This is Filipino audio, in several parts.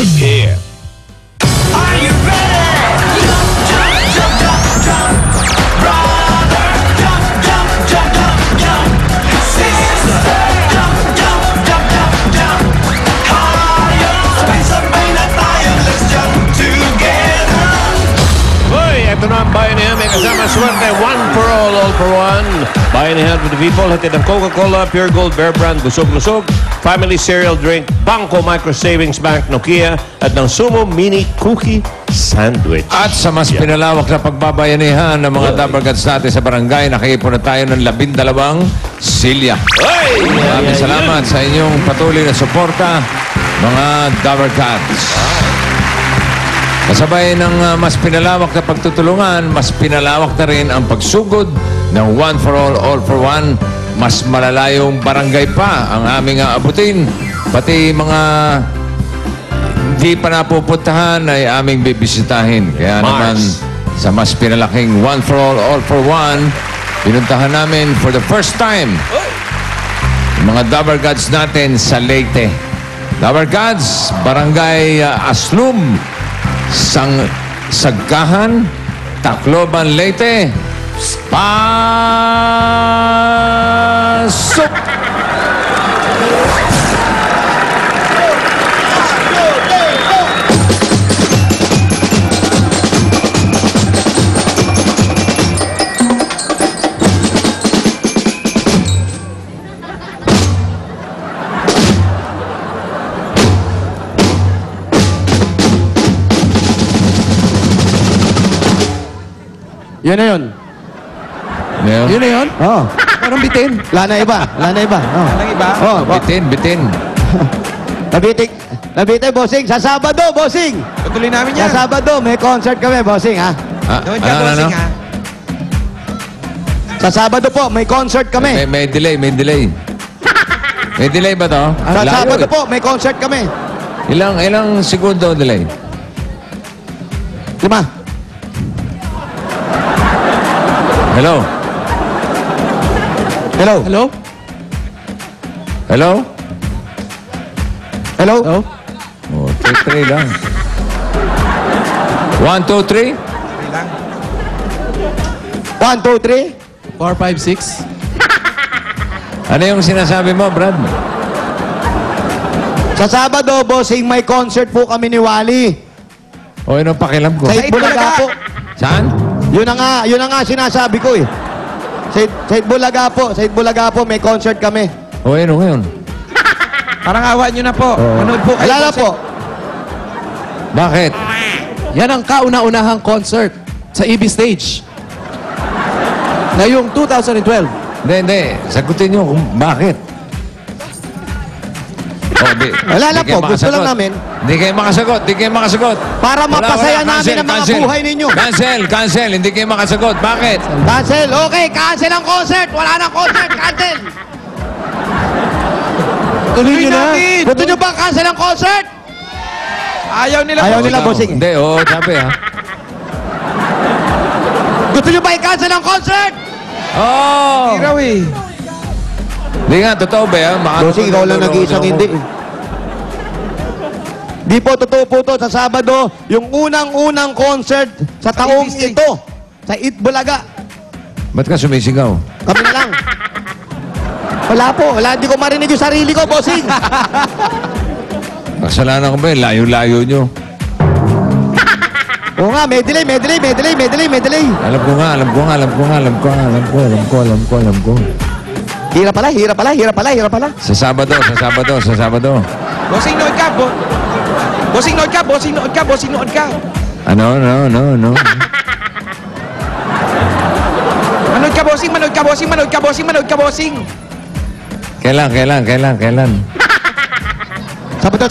here. Are you ready? Jump, jump, jump, jump, brother. Jump, jump, jump, jump, jump. Sister, jump, jump, jump, jump, jump. Higher, sabay-sabay na tayo. Let's jump together. Hoy, ito na ang Bayanihan. May kasama swerte. One for all for one. Bayanihan for the people. Hatid ng Coca-Cola, Pure Gold, Bear Brand, Busog-Lusog, Family Cereal Drink, Bangko Micro Savings Bank, Nokia, at ng Sumo Mini Cookie Sandwich. At sa mas pinalawak na pagbabayanihan ng mga Dabargads natin sa barangay, nakaipon na tayo ng 12 silya. Hoy! Maraming salamat sa inyong patuloy na suporta, mga Dabargads. Kasabay ng mas pinalawak na pagtutulungan, mas pinalawak na rin ang pagsugod ng One for All for One. Mas malalayong barangay pa ang aming aabutin. Pati mga hindi pa napupuntahan ay aming bibisitahin. Kaya naman sa mas pinalaking One for All for One, pinuntahan namin for the first time yung mga Dabargads natin sa Leyte. Dabargads, Barangay Aslum, Sagkahan, Tacloban, Leyte. Pasok! Yun na yun. Ngayon, Yun na yun? Oo. Parang bitin. Wala na iba. Wala na iba. Oh. Walang iba? Oh, bitin. Nabitik, bossing. Sa Sabado, bossing. Tutuloy namin yan. Sa Sabado, may concert kami, bossing, ha? Noon ka, bossing, ha? Sa Sabado po, may concert kami. May delay. May delay ba to? Sa Layo Sabado eh. po, may concert kami. Ilang segundo delay? 5. Hello? Hello? Hello? Hello? Hello? Oh, 3 lang. 1, 2, 3? 1, 2, 3. 4, 5, 6. Ano yung sinasabi mo, Brad? Sa Sabado, bossing, may concert po kami ni Wally. O, yun ang pakialam ko. Sa Itbulaga po. Saan? Yun na nga sinasabi ko eh. Sa Itbulaga po, may concert kami. O, yun ngayon. Parang awa nyo na po. Manood po kayo. Alala po. Bakit? Yan ang kauna-unahang concert sa EB Stage. Ngayong 2012. Hindi. Sagutin nyo kung bakit. Alala po, gusto lang namin. Hindi kayo makasagot. Para mapasaya namin Cancel, ang mga cancel. buhay ninyo. Cancel. Hindi kayo makasagot. Bakit? Cancel. Okay, cancel ang concert. Wala nang concert. Cancel. Tuloy nyo na. Gusto nyo ba cancel ang concert? Ayaw nila, Ayaw bossing. nila, bossing. Hindi, sabi ha. Gusto nyo ba i-cancel ang concert? Oh! Iraw eh. Hindi nga, totoo ba yan? Bossing, ikaw lang nag-iisang hindi. Di po, totoo po to. Sa Sabado, yung unang-unang concert sa taong EB Stage. ito. Sa Itbulaga. Ba't ka sumisigaw? Kami na lang. Wala po. Hindi ko marinig yung sarili ko, bossing. Kasalanan ko ba yun? Layo-layo nyo. Oo nga, may delay. Alam ko. Hirap pala. Sa Sa Sabado. Bossing, nood ka. Bossing, nood ka. Ano? Manood ka, bossing. Kailan? Sabado.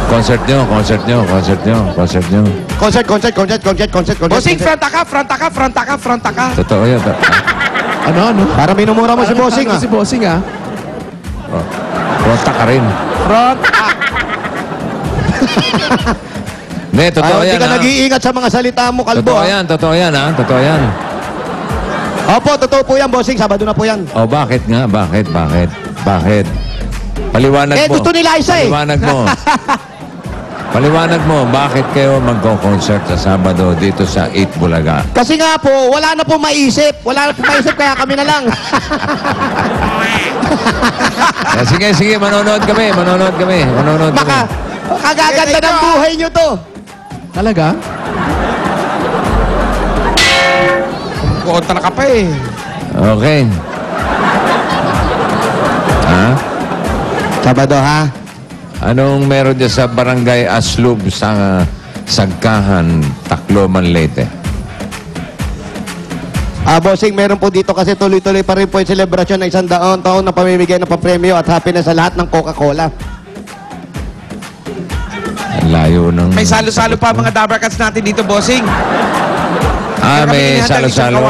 Concert nyo. Concert. Bossing, front ka. Totoo yan. Ano? Para minumura mo si bossing, ha? Si bossing, ha? Pronta ka rin. Front. Hindi, totoo Hindi yan, ka ha? nag-iingat sa mga salita mo, kalbo. Totoo yan, ha? Totoo yan. Opo, totoo po yan, bossing. Sabado na po yan. O, bakit nga? Bakit? Paliwanag mo. gusto nila isa eh. Paliwanag mo. Paliwanag mo, bakit kayo magko-concert sa Sabado dito sa 8 Bulaga? Kasi nga po, wala na po maisip. Wala na po maisip, kaya kami na lang. Sige, manonood kami. Kagaganda ng buhay nyo to. Talaga? Kontra ka pa eh. Okay. Ha? Sabado, ha? Anong meron dyan sa Barangay Aslub sa Sagkahan, Tacloban, Leyte? Bossing, meron po dito kasi tuloy-tuloy pa rin po yung selebrasyon ng 100 taon na pamimigay ng papremyo at happiness sa lahat ng Coca-Cola. Ang layo ng... May salo-salo pa mga Dabber Cats natin dito, bossing. may salo-salo.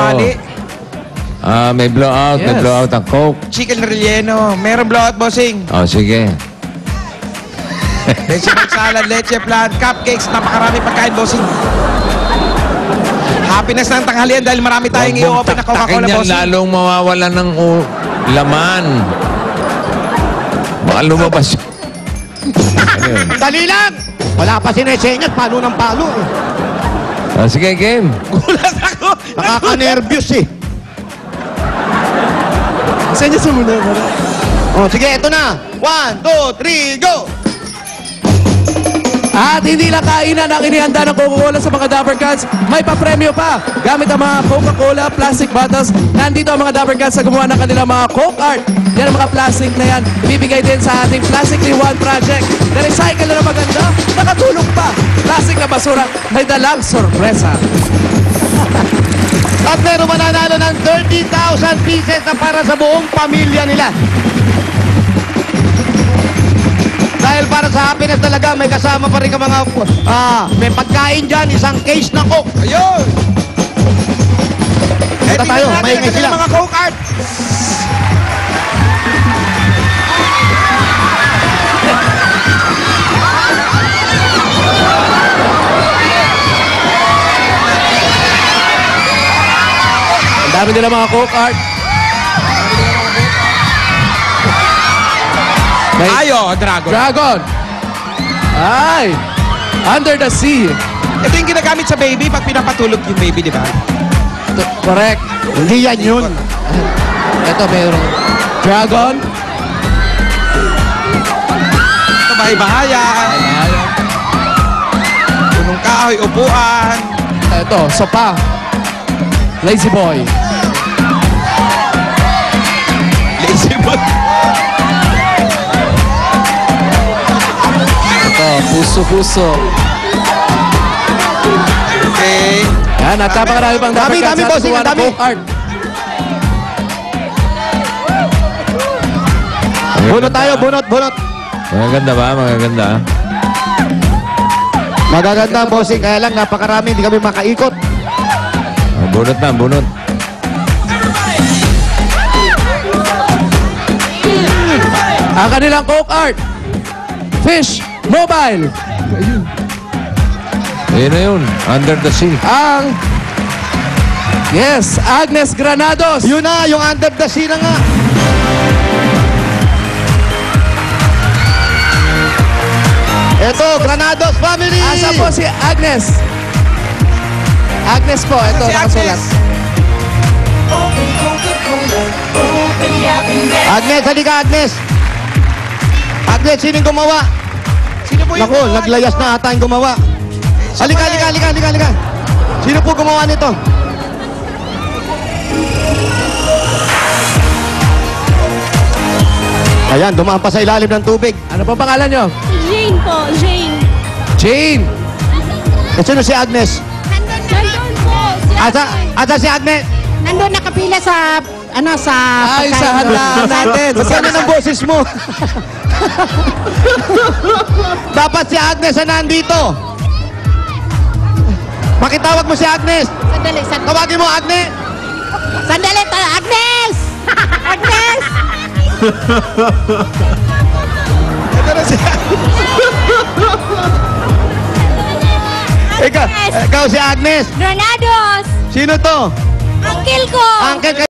May blowout, may Yes. blowout ang Coke. Chicken relleno. Meron blowout, bossing. Sige. Leche salad, leche flan, cupcakes, napakarami pagkain, bossing. Happiness ng tanghalian dahil marami tayong i-open na Coca-Cola, yan, bossing. lalong mawawalan ng laman. Baka lumabas. Ano yun? Dali lang! Wala pa sinesenyas, palo ng palo. Sige, game. Gulat ako. Nakaka-nervyos eh. Senyas mo muna. Sige, ito na. 1, 2, 3, go! At hindi lang kainan ang inihanda ng Coca-Cola sa mga Dabber Cats, may papremyo pa. Gamit ang mga Coca-Cola plastic bottles, nandito ang mga Dabber Cats sa gumawa ng kanilang mga Coke Art. Yan ang mga plastic na yan. Ibibigay din sa ating Plastically One project. Na-recycle na maganda, nakatulong pa. Plastic na basura, may dalang sorpresa. At meron mananalo ng 30,000 pieces na para sa buong pamilya nila. Dahil para sa happiness talaga, may kasama pa rin ka mga... may pagkain dyan, isang case na Coke. Ayun. Punta tayo, maingay sila. Mga Coke Art. Ang dami nila mga Coke Art. May Dragon. Dragon. Ay! Under the Sea. Ito yung ginagamit sa baby pag pinapatulog yung baby, di ba? Correct. Hindi yan yun. Ito mayroong Dragon. Ito bahay-bahayan. Punong kahoy, upuan. Ito, sopa. Lazy Boy. Lazy boy. Ito, puso-puso. Okay. Yan, at napakarami pang Dami, Dabber Cats dami, sa bossing, tuwa ang ng dami. Coke Art. Bunot tayo, bunot. Magaganda ba? Magaganda. Magaganda ang bossing, kaya lang napakarami, hindi kami makaikot. Bunot na, bunot. Ang kanilang Coke Art. Fish Mobile. Ayun na yun. Under the Sea. Ang Agnes Granados. Yun na, yung under the sea na nga. Ito, Granados family! Asa po si Agnes? Agnes po, ito Si nakasulat. Agnes, halika Agnes! Agnes, sinong gumawa? Sino po yung... Naku, naglayas na ata yung gumawa. Halika. Sino po gumawa nito? Ayan, dumaan pa sa ilalim ng tubig. Ano po pangalan nyo? Jane po, Jane. Jane. Sino si Agnes? Nandun po. Asa si Agnes? Nandun nakapila sa, sa... Ay, sa handaan natin. Ba't ganun ang boses mo? Dapat si Agnes na nandito. Makitawag mo si Agnes. Sandali. Tawagin mo, Agnes. Sandali, Agnes! Agnes! Ito na siya. Ikaw si Agnes. Granados! Sino to? Uncle ko! Uncle